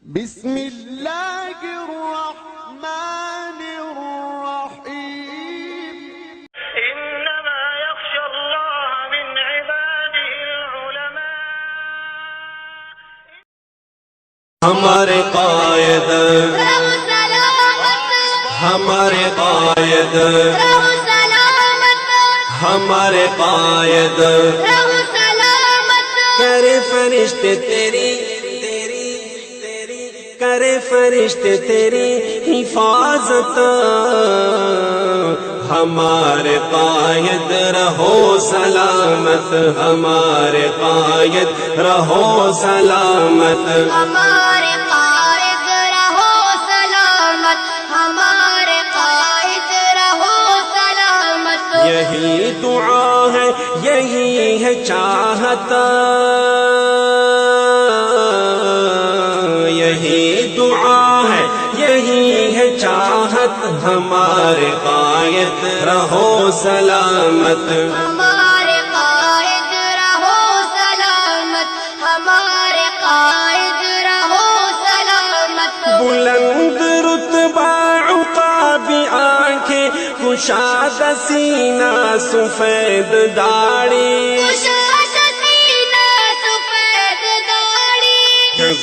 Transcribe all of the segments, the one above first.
بسم اللہ الرحمن الرحیم انما يخشى الله من عباده العلماء. ہمارے قائد ہمارے قائد ہمارے قائد کرے فرشتے تیری کرے فرشتے تیری حفاظت ہمارے قائد رہو سلامت ہمارے قائد رہو سلامت ہمارے قائد رہو سلامت ہمارے قائد رہو سلامت یہی دعا ہے یہی ہے چاہت یہی دعا ہے یہی ہے چاہت ہمارے قائد رہو سلامت ہمارے قائد رہو سلامت ہمارے قائد رہو سلامت بلند رتبہ عقابی آنکھیں کشاد سینہ سفید داڑھی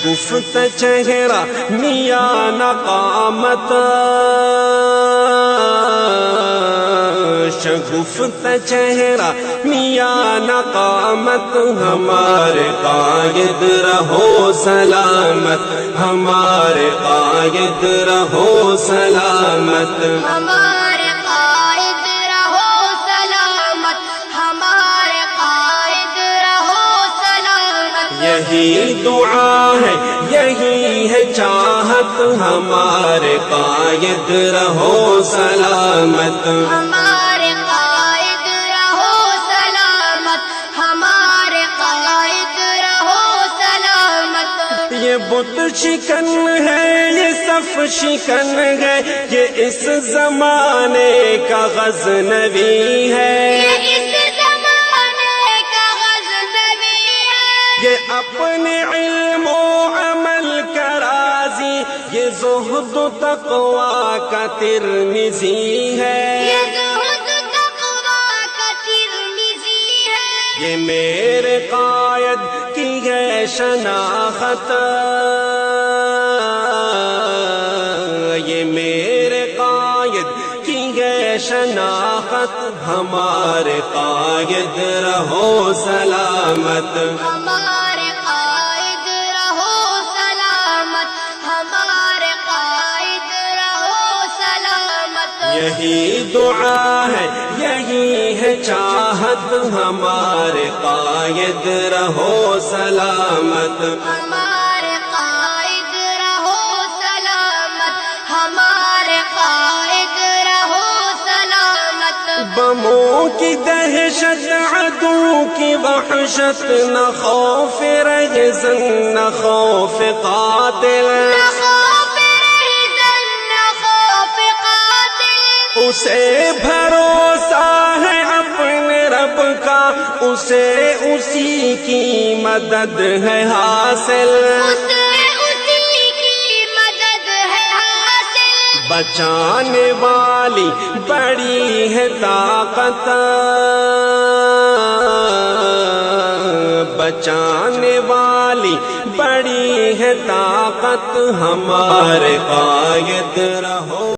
گفت چہرہ میاں نقامت شگفت چہرہ میاں نقامت ہمارے قائد رہو سلامت ہمارے قائد رہو سلامت ہمارے قائد رہو سلامت ہمارے قائد رہو سلامت یہی دعا ہے یہی ہے چاہت ہمارے قائد رہو سلامت ہمارے قائد رہو سلامت ہمارے قائد رہو سلامت یہ بت شکن ہے یہ صف شکن ہے یہ اس زمانے کا غزنوی ہے اس زمانے کا غزنوی ہے یہ اپنے علم و عمل کا راضی یہ زہد و تقوی کا ترمذی ہے یہ زہد تقویٰ کا ترمذی ہے یہ میرے قائد کی ہے شناخت یہ میرے قائد کی ہے شناخت ہمارے قائد رہو سلامت ہمارے قائد رہو سلامت ہمارے قائد رہو سلامت یہی دعا ہے یہی ہے چاہت ہمارے قائد رہو سلامت ہمارے قائد رہو سلامت ہمارے قائد رہو سلامت بموں کی دہشت عدو کی وحشت نہ خوف رہزن نہ خوف قاتل نہ خوف رہزن نہ خوف قاتل اسے بھروسہ ہے اپنے رب کا اسے اسی کی مدد ہے حاصل اسے اسی کی مدد ہے حاصل بچانے والی بڑی ہے طاقت بچانے والی بڑی ہے طاقت ہمارے قائد رہو